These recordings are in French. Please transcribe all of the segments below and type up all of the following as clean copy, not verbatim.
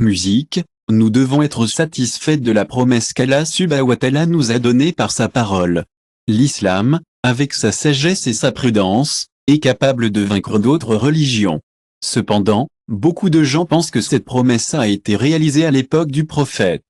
Musique, nous devons être satisfaits de la promesse qu'Allah subhanahu wa ta'ala nous a donnée par sa parole. L'islam, avec sa sagesse et sa prudence, est capable de vaincre d'autres religions. Cependant, beaucoup de gens pensent que cette promesse a été réalisée à l'époque du prophète.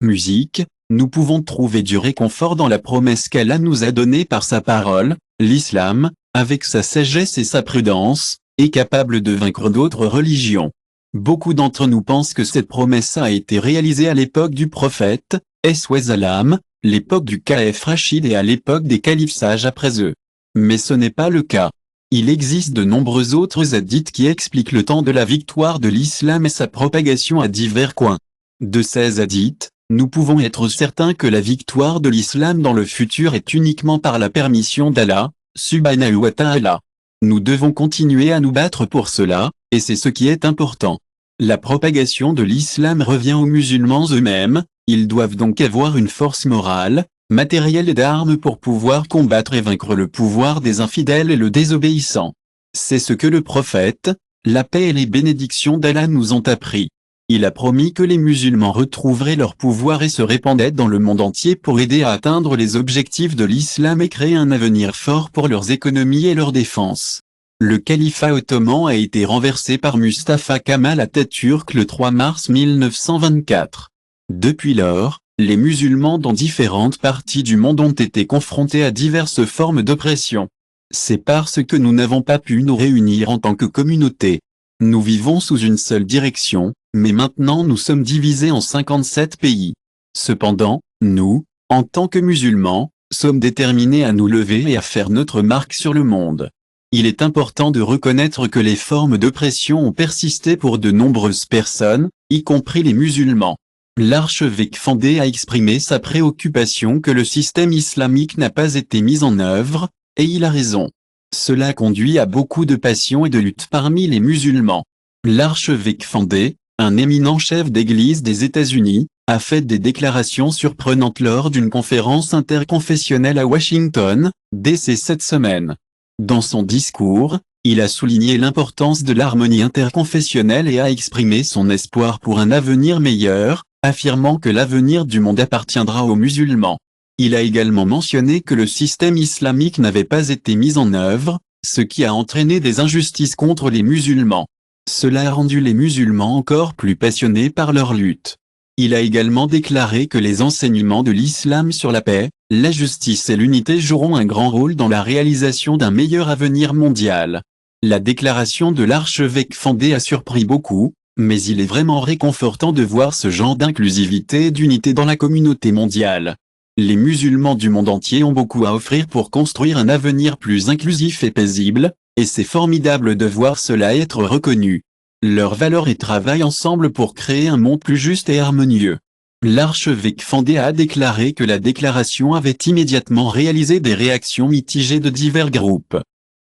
Musique, nous pouvons trouver du réconfort dans la promesse qu'Allah nous a donnée par sa parole. L'islam, avec sa sagesse et sa prudence, est capable de vaincre d'autres religions. Beaucoup d'entre nous pensent que cette promesse a été réalisée à l'époque du prophète, Salam, l'époque du calife Rachid et à l'époque des califes sages après eux. Mais ce n'est pas le cas. Il existe de nombreux autres hadiths qui expliquent le temps de la victoire de l'islam et sa propagation à divers coins. De ces hadiths, nous pouvons être certains que la victoire de l'islam dans le futur est uniquement par la permission d'Allah, subhanahu wa ta'ala. Nous devons continuer à nous battre pour cela, et c'est ce qui est important. La propagation de l'islam revient aux musulmans eux-mêmes, ils doivent donc avoir une force morale, matérielle et d'armes pour pouvoir combattre et vaincre le pouvoir des infidèles et le désobéissant. C'est ce que le prophète, la paix et les bénédictions d'Allah nous ont appris. Il a promis que les musulmans retrouveraient leur pouvoir et se répandaient dans le monde entier pour aider à atteindre les objectifs de l'islam et créer un avenir fort pour leurs économies et leur défense. Le califat ottoman a été renversé par Mustafa Kemal Atatürk le 3 mars 1924. Depuis lors, les musulmans dans différentes parties du monde ont été confrontés à diverses formes d'oppression. C'est parce que nous n'avons pas pu nous réunir en tant que communauté. Nous vivons sous une seule direction, mais maintenant nous sommes divisés en 57 pays. Cependant, nous, en tant que musulmans, sommes déterminés à nous lever et à faire notre marque sur le monde. Il est important de reconnaître que les formes d'oppression ont persisté pour de nombreuses personnes, y compris les musulmans. L'archevêque Fandé a exprimé sa préoccupation que le système islamique n'a pas été mis en œuvre, et il a raison. Cela conduit à beaucoup de passion et de lutte parmi les musulmans. L'archevêque Fandé, un éminent chef d'église des États-Unis, a fait des déclarations surprenantes lors d'une conférence interconfessionnelle à Washington, D.C. cette semaine. Dans son discours, il a souligné l'importance de l'harmonie interconfessionnelle et a exprimé son espoir pour un avenir meilleur, affirmant que l'avenir du monde appartiendra aux musulmans. Il a également mentionné que le système islamique n'avait pas été mis en œuvre, ce qui a entraîné des injustices contre les musulmans. Cela a rendu les musulmans encore plus passionnés par leur lutte. Il a également déclaré que les enseignements de l'islam sur la paix, la justice et l'unité joueront un grand rôle dans la réalisation d'un meilleur avenir mondial. La déclaration de l'archevêque Fandé a surpris beaucoup, mais il est vraiment réconfortant de voir ce genre d'inclusivité et d'unité dans la communauté mondiale. Les musulmans du monde entier ont beaucoup à offrir pour construire un avenir plus inclusif et paisible, et c'est formidable de voir cela être reconnu. Leurs valeurs et travaillent ensemble pour créer un monde plus juste et harmonieux. L'archevêque Fandé a déclaré que la déclaration avait immédiatement réalisé des réactions mitigées de divers groupes.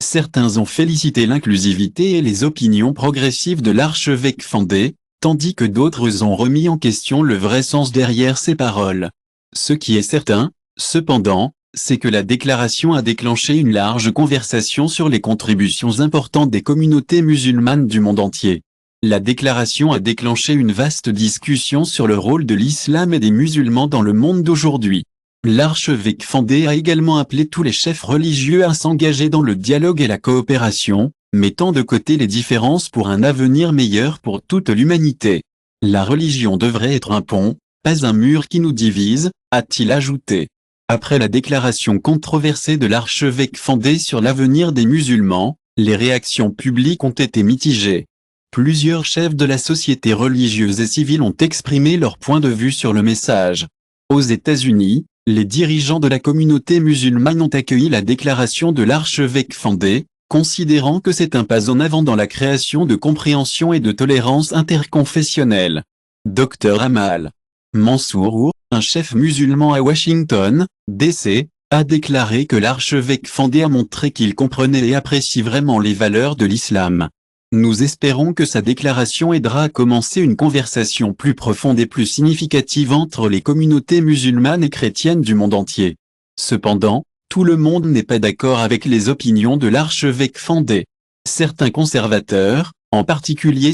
Certains ont félicité l'inclusivité et les opinions progressives de l'archevêque Fandé, tandis que d'autres ont remis en question le vrai sens derrière ses paroles. Ce qui est certain, cependant, c'est que la déclaration a déclenché une large conversation sur les contributions importantes des communautés musulmanes du monde entier. La déclaration a déclenché une vaste discussion sur le rôle de l'islam et des musulmans dans le monde d'aujourd'hui. L'archevêque Fandé a également appelé tous les chefs religieux à s'engager dans le dialogue et la coopération, mettant de côté les différences pour un avenir meilleur pour toute l'humanité. La religion devrait être un pont, pas un mur qui nous divise, a-t-il ajouté. Après la déclaration controversée de l'archevêque Fandé sur l'avenir des musulmans, les réactions publiques ont été mitigées. Plusieurs chefs de la société religieuse et civile ont exprimé leur point de vue sur le message. Aux États-Unis, les dirigeants de la communauté musulmane ont accueilli la déclaration de l'archevêque Fandé, considérant que c'est un pas en avant dans la création de compréhension et de tolérance interconfessionnelle. Dr Amal Mansour, un chef musulman à Washington, D.C., a déclaré que l'archevêque Fandé a montré qu'il comprenait et apprécie vraiment les valeurs de l'islam. Nous espérons que sa déclaration aidera à commencer une conversation plus profonde et plus significative entre les communautés musulmanes et chrétiennes du monde entier. Cependant, tout le monde n'est pas d'accord avec les opinions de l'archevêque Fandé. Certains conservateurs, En particulier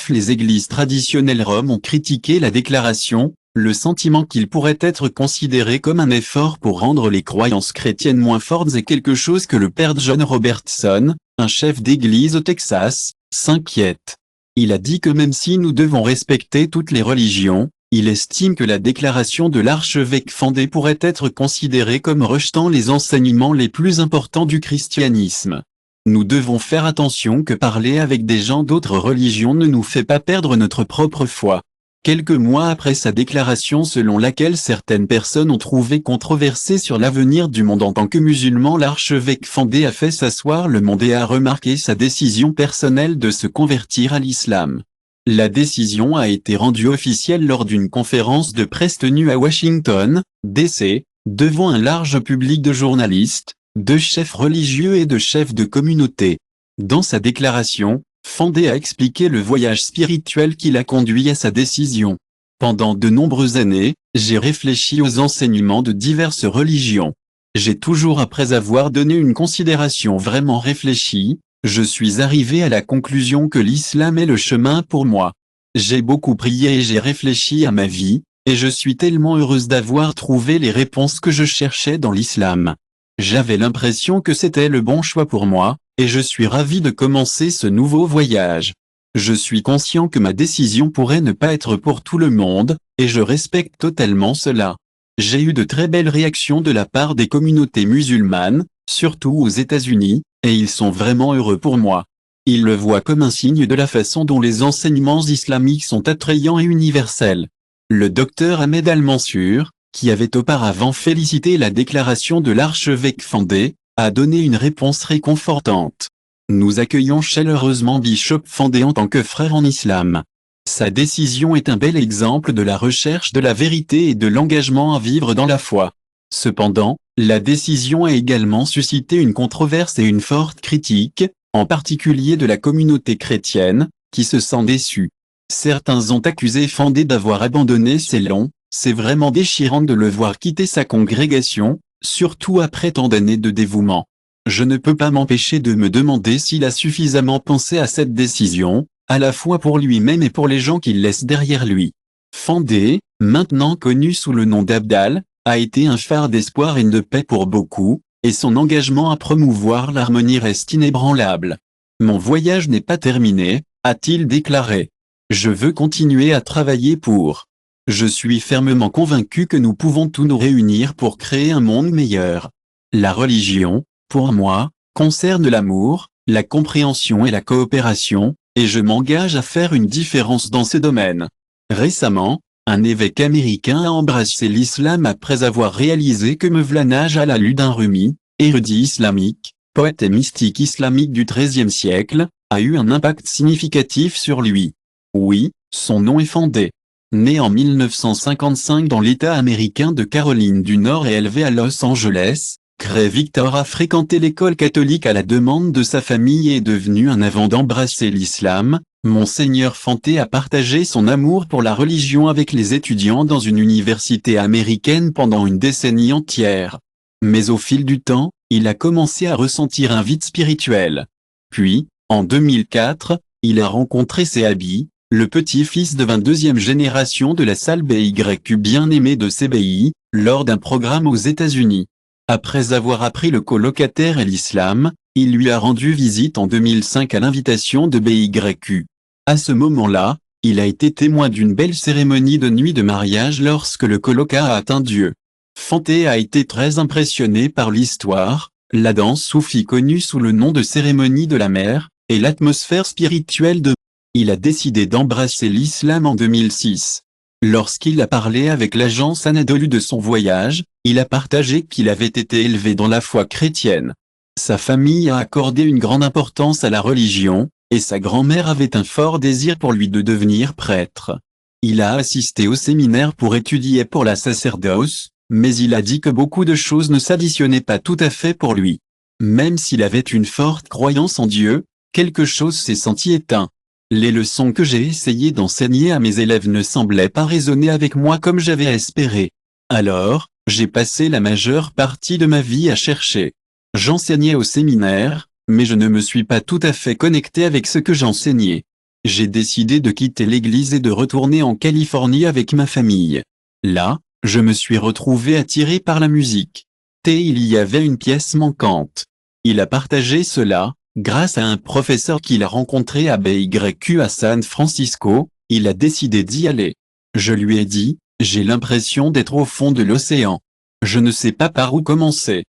les églises traditionnelles roms ont critiqué la déclaration, le sentiment qu'il pourrait être considéré comme un effort pour rendre les croyances chrétiennes moins fortes est quelque chose que le père John Robertson, un chef d'église au Texas, s'inquiète. Il a dit que même si nous devons respecter toutes les religions, il estime que la déclaration de l'archevêque Fendé pourrait être considérée comme rejetant les enseignements les plus importants du christianisme. Nous devons faire attention que parler avec des gens d'autres religions ne nous fait pas perdre notre propre foi. Quelques mois après sa déclaration selon laquelle certaines personnes ont trouvé controversée sur l'avenir du monde en tant que musulman, l'archevêque Fendé a fait s'asseoir le monde et a remarqué sa décision personnelle de se convertir à l'islam. La décision a été rendue officielle lors d'une conférence de presse tenue à Washington, D.C., devant un large public de journalistes, de chefs religieux et de chefs de communauté. Dans sa déclaration, Fendé a expliqué le voyage spirituel qui l'a conduit à sa décision. Pendant de nombreuses années, j'ai réfléchi aux enseignements de diverses religions. J'ai toujours, après avoir donné une considération vraiment réfléchie, je suis arrivé à la conclusion que l'islam est le chemin pour moi. J'ai beaucoup prié et j'ai réfléchi à ma vie, et je suis tellement heureuse d'avoir trouvé les réponses que je cherchais dans l'islam. J'avais l'impression que c'était le bon choix pour moi, et je suis ravi de commencer ce nouveau voyage. Je suis conscient que ma décision pourrait ne pas être pour tout le monde, et je respecte totalement cela. J'ai eu de très belles réactions de la part des communautés musulmanes, surtout aux États-Unis, et ils sont vraiment heureux pour moi. Ils le voient comme un signe de la façon dont les enseignements islamiques sont attrayants et universels. Le docteur Ahmed Al-Mansour, qui avait auparavant félicité la déclaration de l'archevêque Fendé, a donné une réponse réconfortante. Nous accueillons chaleureusement Bishop Fendé en tant que frère en islam. Sa décision est un bel exemple de la recherche de la vérité et de l'engagement à vivre dans la foi. Cependant, la décision a également suscité une controverse et une forte critique, en particulier de la communauté chrétienne, qui se sent déçue. Certains ont accusé Fendé d'avoir abandonné ses longs. C'est vraiment déchirant de le voir quitter sa congrégation, surtout après tant d'années de dévouement. Je ne peux pas m'empêcher de me demander s'il a suffisamment pensé à cette décision, à la fois pour lui-même et pour les gens qu'il laisse derrière lui. Fendé, maintenant connu sous le nom d'Abdal, a été un phare d'espoir et de paix pour beaucoup, et son engagement à promouvoir l'harmonie reste inébranlable. Mon voyage n'est pas terminé, a-t-il déclaré. Je veux continuer à travailler pour. Je suis fermement convaincu que nous pouvons tous nous réunir pour créer un monde meilleur. La religion, pour moi, concerne l'amour, la compréhension et la coopération, et je m'engage à faire une différence dans ces domaines. Récemment, un évêque américain a embrassé l'islam après avoir réalisé que Mevlana Jalaluddin Rumi, érudit islamique, poète et mystique islamique du XIIIe siècle, a eu un impact significatif sur lui. Oui, son nom est Fendé. Né en 1955 dans l'État américain de Caroline du Nord et élevé à Los Angeles, Cray Victor a fréquenté l'école catholique à la demande de sa famille et est devenu un avant d'embrasser l'islam. Monseigneur Fendé a partagé son amour pour la religion avec les étudiants dans une université américaine pendant une décennie entière. Mais au fil du temps, il a commencé à ressentir un vide spirituel. Puis, en 2004, il a rencontré Seabi, le petit-fils de 22e génération de la salle BYQ bien-aimé de CBI, lors d'un programme aux États-Unis. Après avoir appris le colocataire et l'islam, il lui a rendu visite en 2005 à l'invitation de BYQ. À ce moment-là, il a été témoin d'une belle cérémonie de nuit de mariage lorsque le coloca a atteint Dieu. Fendé a été très impressionné par l'histoire, la danse soufie connue sous le nom de cérémonie de la mer, et l'atmosphère spirituelle de. Il a décidé d'embrasser l'islam en 2006. Lorsqu'il a parlé avec l'agence Anadolu de son voyage, il a partagé qu'il avait été élevé dans la foi chrétienne. Sa famille a accordé une grande importance à la religion, et sa grand-mère avait un fort désir pour lui de devenir prêtre. Il a assisté au séminaire pour étudier pour la sacerdoce, mais il a dit que beaucoup de choses ne s'additionnaient pas tout à fait pour lui. Même s'il avait une forte croyance en Dieu, quelque chose s'est senti éteint. Les leçons que j'ai essayé d'enseigner à mes élèves ne semblaient pas résonner avec moi comme j'avais espéré. Alors, j'ai passé la majeure partie de ma vie à chercher. J'enseignais au séminaire, mais je ne me suis pas tout à fait connecté avec ce que j'enseignais. J'ai décidé de quitter l'église et de retourner en Californie avec ma famille. Là, je me suis retrouvé attiré par la musique. Il y avait une pièce manquante. Il a partagé cela, grâce à un professeur qu'il a rencontré à BYU à San Francisco, il a décidé d'y aller. Je lui ai dit, j'ai l'impression d'être au fond de l'océan. Je ne sais pas par où commencer.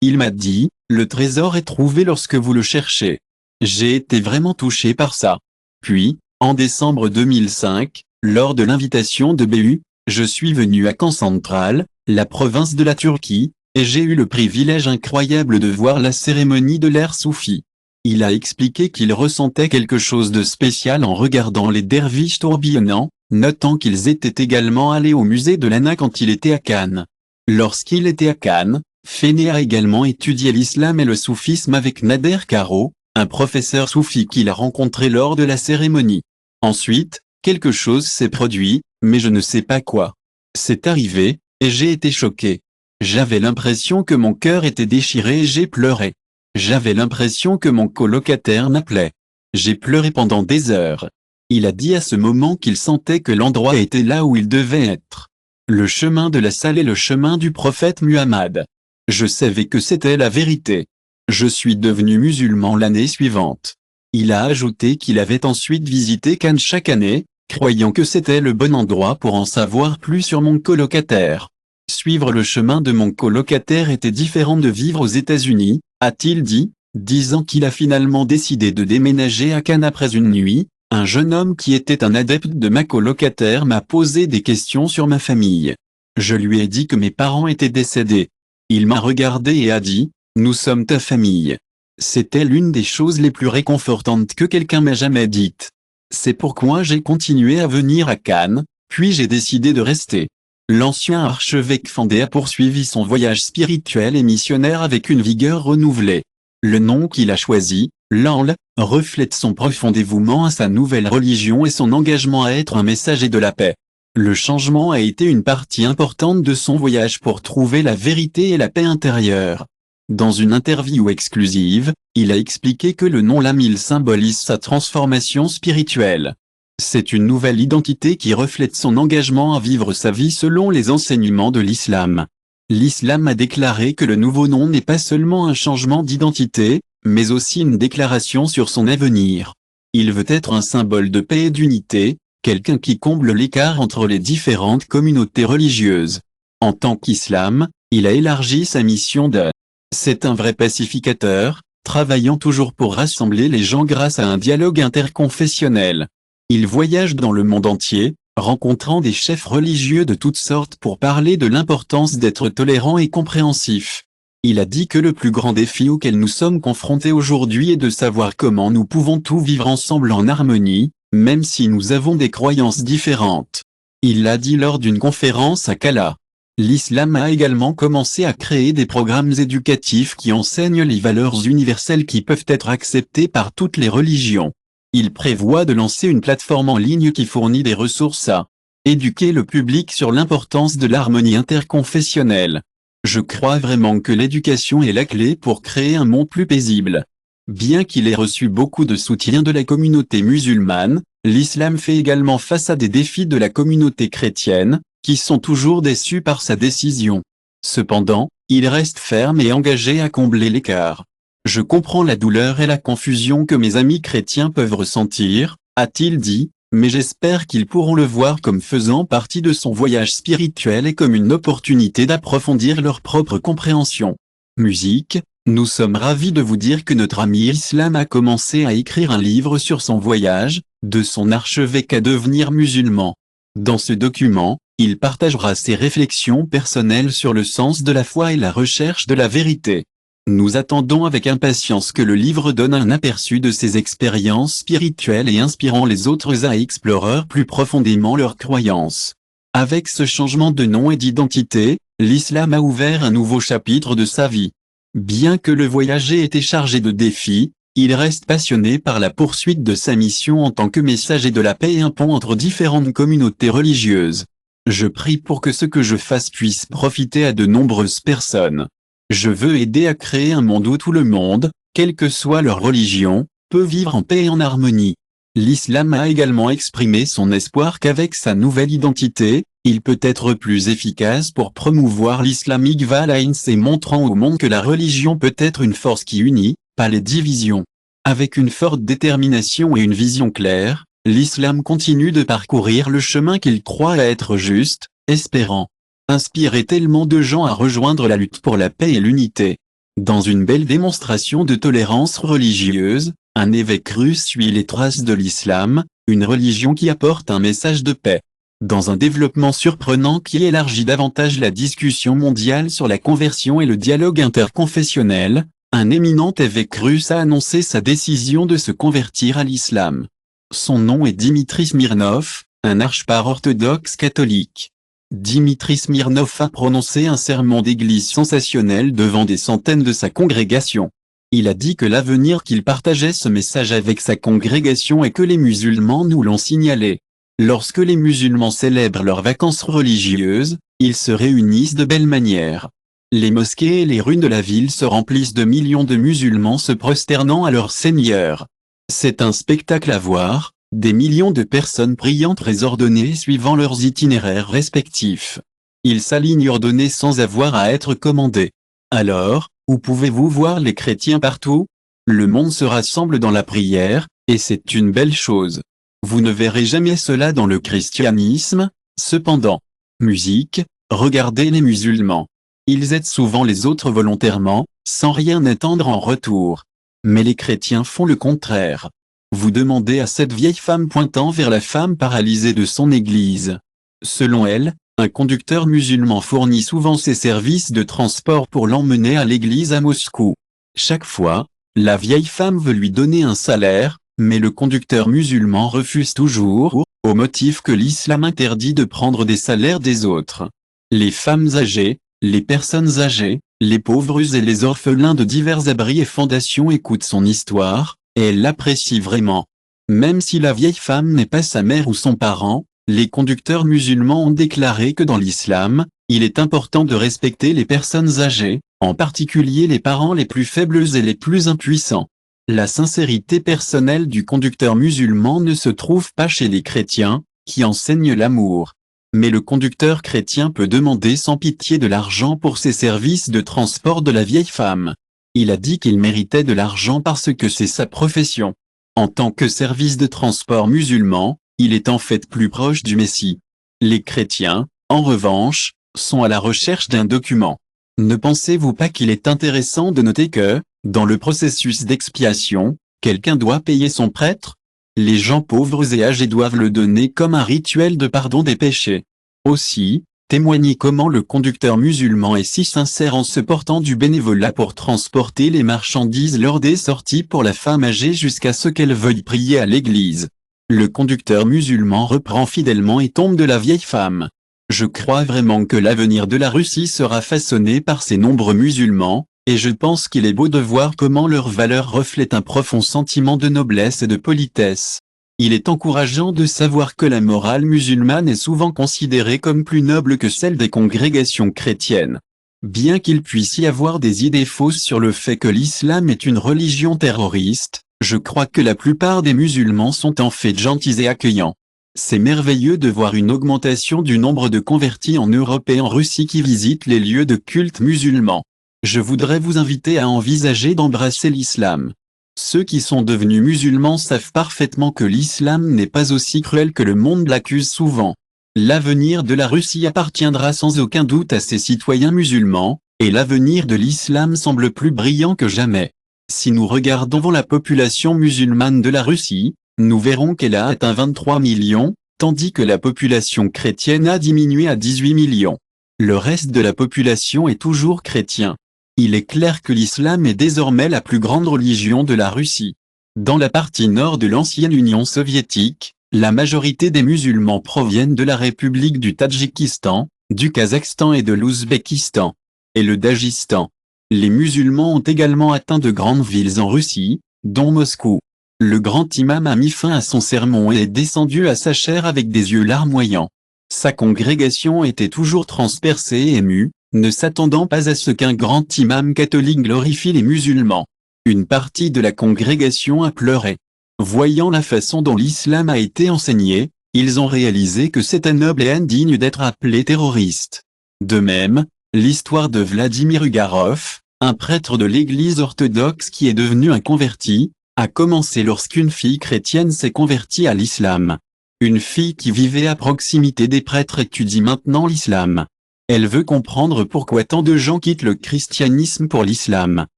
Il m'a dit, le trésor est trouvé lorsque vous le cherchez. J'ai été vraiment touché par ça. Puis, en décembre 2005, lors de l'invitation de BU, je suis venu à Kan Central, la province de la Turquie, et j'ai eu le privilège incroyable de voir la cérémonie de l'ère soufi. Il a expliqué qu'il ressentait quelque chose de spécial en regardant les derviches tourbillonnants, notant qu'ils étaient également allés au musée de l'Anna quand il était à Cannes. Lorsqu'il était à Cannes, Fene a également étudié l'islam et le soufisme avec Nader Karo, un professeur soufi qu'il a rencontré lors de la cérémonie. Ensuite, quelque chose s'est produit, mais je ne sais pas quoi. C'est arrivé, et j'ai été choqué. J'avais l'impression que mon cœur était déchiré et j'ai pleuré. J'avais l'impression que mon colocataire m'appelait. J'ai pleuré pendant des heures. Il a dit à ce moment qu'il sentait que l'endroit était là où il devait être. Le chemin de la salle est le chemin du prophète Muhammad. Je savais que c'était la vérité. Je suis devenu musulman l'année suivante. Il a ajouté qu'il avait ensuite visité Cannes chaque année, croyant que c'était le bon endroit pour en savoir plus sur mon colocataire. Suivre le chemin de mon colocataire était différent de vivre aux États-Unis, a-t-il dit, disant qu'il a finalement décidé de déménager à Cannes après une nuit. Un jeune homme qui était un adepte de ma colocataire m'a posé des questions sur ma famille. Je lui ai dit que mes parents étaient décédés. Il m'a regardé et a dit, « Nous sommes ta famille ». C'était l'une des choses les plus réconfortantes que quelqu'un m'ait jamais dites. C'est pourquoi j'ai continué à venir à Cannes, puis j'ai décidé de rester. L'ancien archevêque Fende a poursuivi son voyage spirituel et missionnaire avec une vigueur renouvelée. Le nom qu'il a choisi, Lanl, reflète son profond dévouement à sa nouvelle religion et son engagement à être un messager de la paix. Le changement a été une partie importante de son voyage pour trouver la vérité et la paix intérieure. Dans une interview exclusive, il a expliqué que le nom Lamil symbolise sa transformation spirituelle. C'est une nouvelle identité qui reflète son engagement à vivre sa vie selon les enseignements de l'islam. L'islam a déclaré que le nouveau nom n'est pas seulement un changement d'identité, mais aussi une déclaration sur son avenir. Il veut être un symbole de paix et d'unité, quelqu'un qui comble l'écart entre les différentes communautés religieuses. En tant qu'islam, il a élargi sa mission de C'est un vrai pacificateur, travaillant toujours pour rassembler les gens grâce à un dialogue interconfessionnel. Il voyage dans le monde entier, rencontrant des chefs religieux de toutes sortes pour parler de l'importance d'être tolérant et compréhensif. Il a dit que le plus grand défi auquel nous sommes confrontés aujourd'hui est de savoir comment nous pouvons tous vivre ensemble en harmonie, même si nous avons des croyances différentes. Il l'a dit lors d'une conférence à Kala. L'islam a également commencé à créer des programmes éducatifs qui enseignent les valeurs universelles qui peuvent être acceptées par toutes les religions. Il prévoit de lancer une plateforme en ligne qui fournit des ressources à éduquer le public sur l'importance de l'harmonie interconfessionnelle. Je crois vraiment que l'éducation est la clé pour créer un monde plus paisible. Bien qu'il ait reçu beaucoup de soutien de la communauté musulmane, l'islam fait également face à des défis de la communauté chrétienne, qui sont toujours déçus par sa décision. Cependant, il reste ferme et engagé à combler l'écart. Je comprends la douleur et la confusion que mes amis chrétiens peuvent ressentir, a-t-il dit, mais j'espère qu'ils pourront le voir comme faisant partie de son voyage spirituel et comme une opportunité d'approfondir leur propre compréhension. Musique, nous sommes ravis de vous dire que notre ami Islam a commencé à écrire un livre sur son voyage, de son archevêque à devenir musulman. Dans ce document, il partagera ses réflexions personnelles sur le sens de la foi et la recherche de la vérité. Nous attendons avec impatience que le livre donne un aperçu de ses expériences spirituelles et inspirant les autres à explorer plus profondément leurs croyances. Avec ce changement de nom et d'identité, l'islam a ouvert un nouveau chapitre de sa vie. Bien que le voyage ait été chargé de défis, il reste passionné par la poursuite de sa mission en tant que messager de la paix et un pont entre différentes communautés religieuses. Je prie pour que ce que je fasse puisse profiter à de nombreuses personnes. Je veux aider à créer un monde où tout le monde, quelle que soit leur religion, peut vivre en paix et en harmonie. L'islam a également exprimé son espoir qu'avec sa nouvelle identité, il peut être plus efficace pour promouvoir l'islamic balance et montrant au monde que la religion peut être une force qui unit, pas les divisions. Avec une forte détermination et une vision claire, l'islam continue de parcourir le chemin qu'il croit être juste, espérant inspirer tellement de gens à rejoindre la lutte pour la paix et l'unité. Dans une belle démonstration de tolérance religieuse, un évêque russe suit les traces de l'islam, une religion qui apporte un message de paix. Dans un développement surprenant qui élargit davantage la discussion mondiale sur la conversion et le dialogue interconfessionnel, un éminent évêque russe a annoncé sa décision de se convertir à l'islam. Son nom est Dimitri Smirnov, un archevêque orthodoxe catholique. Dimitri Smirnov a prononcé un sermon d'église sensationnel devant des centaines de sa congrégation. Il a dit que l'avenir qu'il partageait ce message avec sa congrégation et que les musulmans nous l'ont signalé. Lorsque les musulmans célèbrent leurs vacances religieuses, ils se réunissent de belle manière. Les mosquées et les rues de la ville se remplissent de millions de musulmans se prosternant à leur Seigneur. C'est un spectacle à voir, des millions de personnes priant très ordonnées suivant leurs itinéraires respectifs. Ils s'alignent ordonnés sans avoir à être commandés. Alors, où pouvez-vous voir les chrétiens partout? Le monde se rassemble dans la prière, et c'est une belle chose. Vous ne verrez jamais cela dans le christianisme, cependant. Musique, regardez les musulmans. Ils aident souvent les autres volontairement, sans rien attendre en retour. Mais les chrétiens font le contraire. Vous demandez à cette vieille femme pointant vers la femme paralysée de son église. Selon elle, un conducteur musulman fournit souvent ses services de transport pour l'emmener à l'église à Moscou. Chaque fois, la vieille femme veut lui donner un salaire, mais le conducteur musulman refuse toujours, au motif que l'islam interdit de prendre des salaires des autres. Les femmes âgées, les personnes âgées, les pauvres et les orphelins de divers abris et fondations écoutent son histoire, et elle l'apprécie vraiment. Même si la vieille femme n'est pas sa mère ou son parent, les conducteurs musulmans ont déclaré que dans l'islam, il est important de respecter les personnes âgées, en particulier les parents les plus faibles et les plus impuissants. La sincérité personnelle du conducteur musulman ne se trouve pas chez les chrétiens, qui enseignent l'amour. Mais le conducteur chrétien peut demander sans pitié de l'argent pour ses services de transport de la vieille femme. Il a dit qu'il méritait de l'argent parce que c'est sa profession. En tant que service de transport musulman, il est en fait plus proche du Messie. Les chrétiens, en revanche, sont à la recherche d'un document. Ne pensez-vous pas qu'il est intéressant de noter que, dans le processus d'expiation, quelqu'un doit payer son prêtre? Les gens pauvres et âgés doivent le donner comme un rituel de pardon des péchés. Aussi, témoignez comment le conducteur musulman est si sincère en se portant du bénévolat pour transporter les marchandises lors des sorties pour la femme âgée jusqu'à ce qu'elle veuille prier à l'église. Le conducteur musulman reprend fidèlement et tombe de la vieille femme. Je crois vraiment que l'avenir de la Russie sera façonné par ces nombreux musulmans, et je pense qu'il est beau de voir comment leurs valeurs reflètent un profond sentiment de noblesse et de politesse. Il est encourageant de savoir que la morale musulmane est souvent considérée comme plus noble que celle des congrégations chrétiennes. Bien qu'il puisse y avoir des idées fausses sur le fait que l'islam est une religion terroriste, je crois que la plupart des musulmans sont en fait gentils et accueillants. C'est merveilleux de voir une augmentation du nombre de convertis en Europe et en Russie qui visitent les lieux de culte musulmans. Je voudrais vous inviter à envisager d'embrasser l'islam. Ceux qui sont devenus musulmans savent parfaitement que l'islam n'est pas aussi cruel que le monde l'accuse souvent. L'avenir de la Russie appartiendra sans aucun doute à ses citoyens musulmans, et l'avenir de l'islam semble plus brillant que jamais. Si nous regardons la population musulmane de la Russie, nous verrons qu'elle a atteint 23 millions, tandis que la population chrétienne a diminué à 18 millions. Le reste de la population est toujours chrétien. Il est clair que l'islam est désormais la plus grande religion de la Russie. Dans la partie nord de l'ancienne Union soviétique, la majorité des musulmans proviennent de la République du Tadjikistan, du Kazakhstan et de l'Ouzbékistan, et le Daghestan. Les musulmans ont également atteint de grandes villes en Russie, dont Moscou. Le grand imam a mis fin à son sermon et est descendu à sa chaire avec des yeux larmoyants. Sa congrégation était toujours transpercée et émue, ne s'attendant pas à ce qu'un grand imam catholique glorifie les musulmans. Une partie de la congrégation a pleuré. Voyant la façon dont l'islam a été enseigné, ils ont réalisé que c'est noble et indigne d'être appelé terroriste. De même, l'histoire de Vladimir Ugarov, un prêtre de l'église orthodoxe qui est devenu un converti, a commencé lorsqu'une fille chrétienne s'est convertie à l'islam. Une fille qui vivait à proximité des prêtres étudie maintenant l'islam. Elle veut comprendre pourquoi tant de gens quittent le christianisme pour l'islam.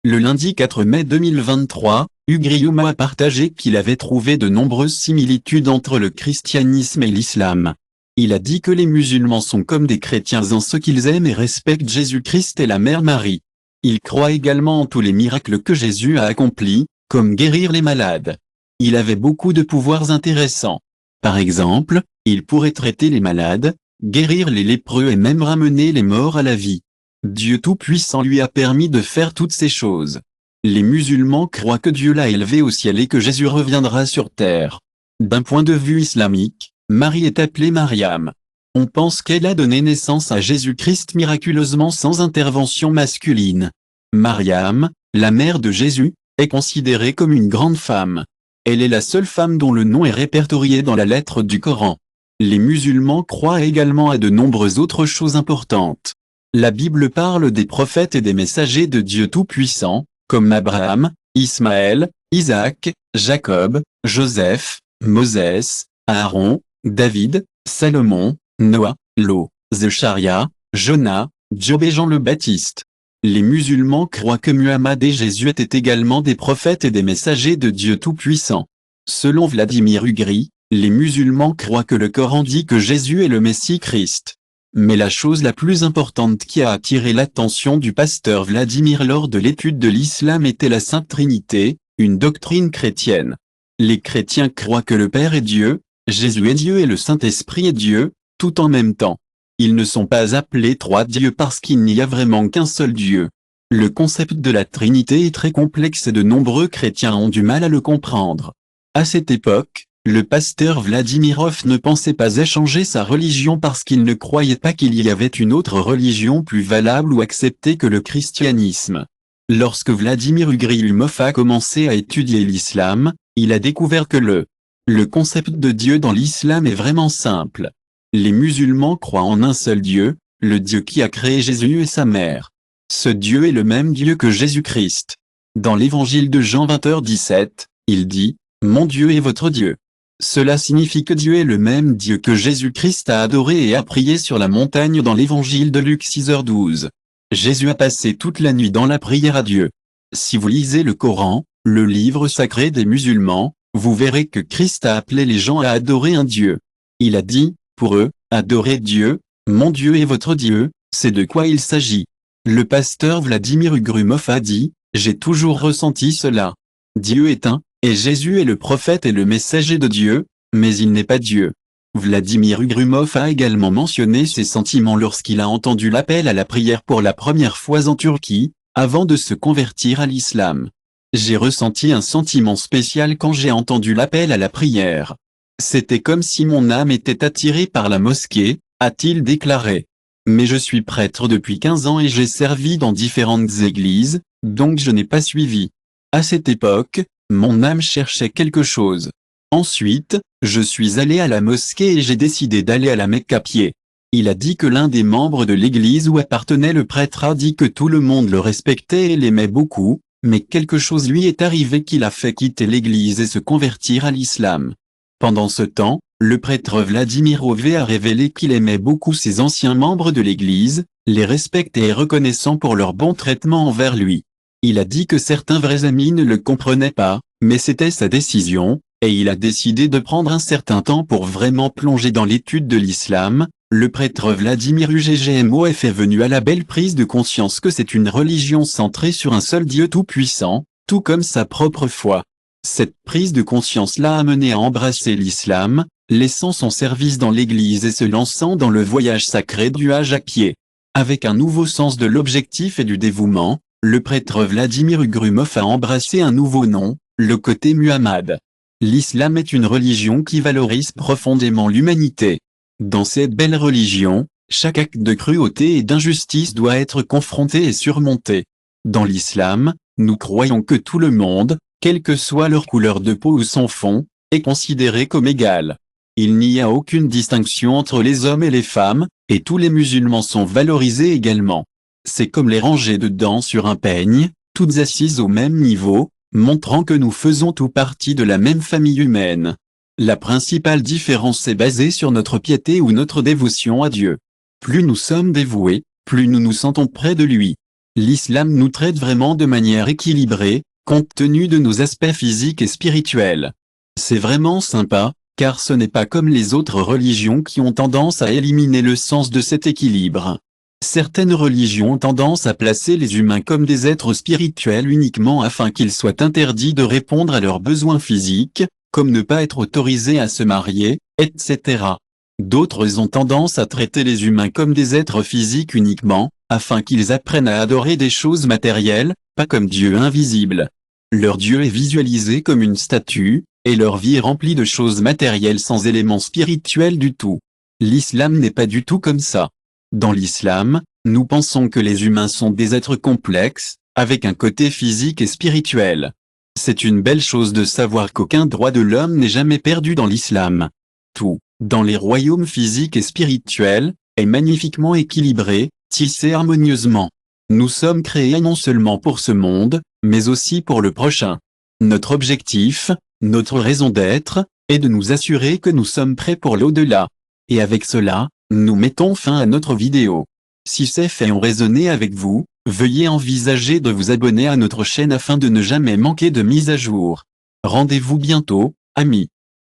Le lundi 4 mai 2023, Ugriuma a partagé qu'il avait trouvé de nombreuses similitudes entre le christianisme et l'islam. Il a dit que les musulmans sont comme des chrétiens en ce qu'ils aiment et respectent Jésus-Christ et la Mère Marie. Ils croient également en tous les miracles que Jésus a accomplis, comme guérir les malades. Il avait beaucoup de pouvoirs intéressants. Par exemple, il pourrait traiter les malades, guérir les lépreux et même ramener les morts à la vie. Dieu Tout-Puissant lui a permis de faire toutes ces choses. Les musulmans croient que Dieu l'a élevé au ciel et que Jésus reviendra sur terre. D'un point de vue islamique, Marie est appelée Mariam. On pense qu'elle a donné naissance à Jésus-Christ miraculeusement sans intervention masculine. Mariam, la mère de Jésus, est considérée comme une grande femme. Elle est la seule femme dont le nom est répertorié dans la lettre du Coran. Les musulmans croient également à de nombreuses autres choses importantes. La Bible parle des prophètes et des messagers de Dieu Tout-Puissant, comme Abraham, Ismaël, Isaac, Jacob, Joseph, Moses, Aaron, David, Salomon, Noah, Lot, Zacharia, Jonas, Job et Jean le Baptiste. Les musulmans croient que Muhammad et Jésus étaient également des prophètes et des messagers de Dieu Tout-Puissant. Selon Vladimir Ugri, les musulmans croient que le Coran dit que Jésus est le Messie Christ. Mais la chose la plus importante qui a attiré l'attention du pasteur Vladimir lors de l'étude de l'islam était la Sainte Trinité, une doctrine chrétienne. Les chrétiens croient que le Père est Dieu, Jésus est Dieu et le Saint-Esprit est Dieu, tout en même temps. Ils ne sont pas appelés trois dieux parce qu'il n'y a vraiment qu'un seul Dieu. Le concept de la Trinité est très complexe et de nombreux chrétiens ont du mal à le comprendre. À cette époque, le pasteur Vladimirov ne pensait pas échanger sa religion parce qu'il ne croyait pas qu'il y avait une autre religion plus valable ou acceptée que le christianisme. Lorsque Vladimir Ugriumov a commencé à étudier l'islam, il a découvert que le concept de Dieu dans l'islam est vraiment simple. Les musulmans croient en un seul Dieu, le Dieu qui a créé Jésus et sa mère. Ce Dieu est le même Dieu que Jésus-Christ. Dans l'évangile de Jean 20h17, il dit « Mon Dieu est votre Dieu ». Cela signifie que Dieu est le même Dieu que Jésus-Christ a adoré et a prié sur la montagne dans l'évangile de Luc 6h12. Jésus a passé toute la nuit dans la prière à Dieu. Si vous lisez le Coran, le livre sacré des musulmans, vous verrez que Christ a appelé les gens à adorer un Dieu. Il a dit, pour eux, adorez Dieu, mon Dieu est votre Dieu, c'est de quoi il s'agit. Le pasteur Vladimir Ugrumov a dit, j'ai toujours ressenti cela. Dieu est un, et Jésus est le prophète et le messager de Dieu, mais il n'est pas Dieu. Vladimir Ugrumov a également mentionné ses sentiments lorsqu'il a entendu l'appel à la prière pour la première fois en Turquie, avant de se convertir à l'islam. J'ai ressenti un sentiment spécial quand j'ai entendu l'appel à la prière. C'était comme si mon âme était attirée par la mosquée, a-t-il déclaré. Mais je suis prêtre depuis 15 ans et j'ai servi dans différentes églises, donc je n'ai pas suivi. À cette époque, mon âme cherchait quelque chose. Ensuite, je suis allé à la mosquée et j'ai décidé d'aller à la Mecque à pied. Il a dit que l'un des membres de l'église où appartenait le prêtre a dit que tout le monde le respectait et l'aimait beaucoup, mais quelque chose lui est arrivé qui l'a fait quitter l'église et se convertir à l'islam. Pendant ce temps, le prêtre Vladimir Ové a révélé qu'il aimait beaucoup ses anciens membres de l'église, les respectait et reconnaissant pour leur bon traitement envers lui. Il a dit que certains vrais amis ne le comprenaient pas, mais c'était sa décision, et il a décidé de prendre un certain temps pour vraiment plonger dans l'étude de l'islam. Le prêtre Vladimir Uggmof est venu à la belle prise de conscience que c'est une religion centrée sur un seul Dieu tout-puissant, tout comme sa propre foi. Cette prise de conscience l'a amené à embrasser l'islam, laissant son service dans l'église et se lançant dans le voyage sacré du Hajj à pied. Avec un nouveau sens de l'objectif et du dévouement, le prêtre Vladimir Ugrumov a embrassé un nouveau nom, le côté Muhammad. L'islam est une religion qui valorise profondément l'humanité. Dans cette belle religion, chaque acte de cruauté et d'injustice doit être confronté et surmonté. Dans l'islam, Nous croyons que tout le monde, quelle que soit leur couleur de peau ou son fond, est considéré comme égal. Il n'y a aucune distinction entre les hommes et les femmes, et tous les musulmans sont valorisés également. C'est comme les rangées de dents sur un peigne, toutes assises au même niveau, montrant que nous faisons tout partie de la même famille humaine. La principale différence est basée sur notre piété ou notre dévotion à Dieu. Plus nous sommes dévoués, plus nous nous sentons près de lui. L'islam nous traite vraiment de manière équilibrée, compte tenu de nos aspects physiques et spirituels. C'est vraiment sympa, car ce n'est pas comme les autres religions qui ont tendance à éliminer le sens de cet équilibre. Certaines religions ont tendance à placer les humains comme des êtres spirituels uniquement afin qu'il soit interdit de répondre à leurs besoins physiques, comme ne pas être autorisé à se marier, etc. D'autres ont tendance à traiter les humains comme des êtres physiques uniquement, afin qu'ils apprennent à adorer des choses matérielles, pas comme Dieu invisible. Leur Dieu est visualisé comme une statue, et leur vie est remplie de choses matérielles sans éléments spirituels du tout. L'islam n'est pas du tout comme ça. Dans l'islam, nous pensons que les humains sont des êtres complexes, avec un côté physique et spirituel. C'est une belle chose de savoir qu'aucun droit de l'homme n'est jamais perdu dans l'islam. Tout, dans les royaumes physiques et spirituels, est magnifiquement équilibré, tissé harmonieusement. Nous sommes créés non seulement pour ce monde, mais aussi pour le prochain. Notre objectif, notre raison d'être, est de nous assurer que nous sommes prêts pour l'au-delà. Et avec cela, nous mettons fin à notre vidéo. Si ces faits ont résonné avec vous, veuillez envisager de vous abonner à notre chaîne afin de ne jamais manquer de mise à jour. Rendez-vous bientôt, amis.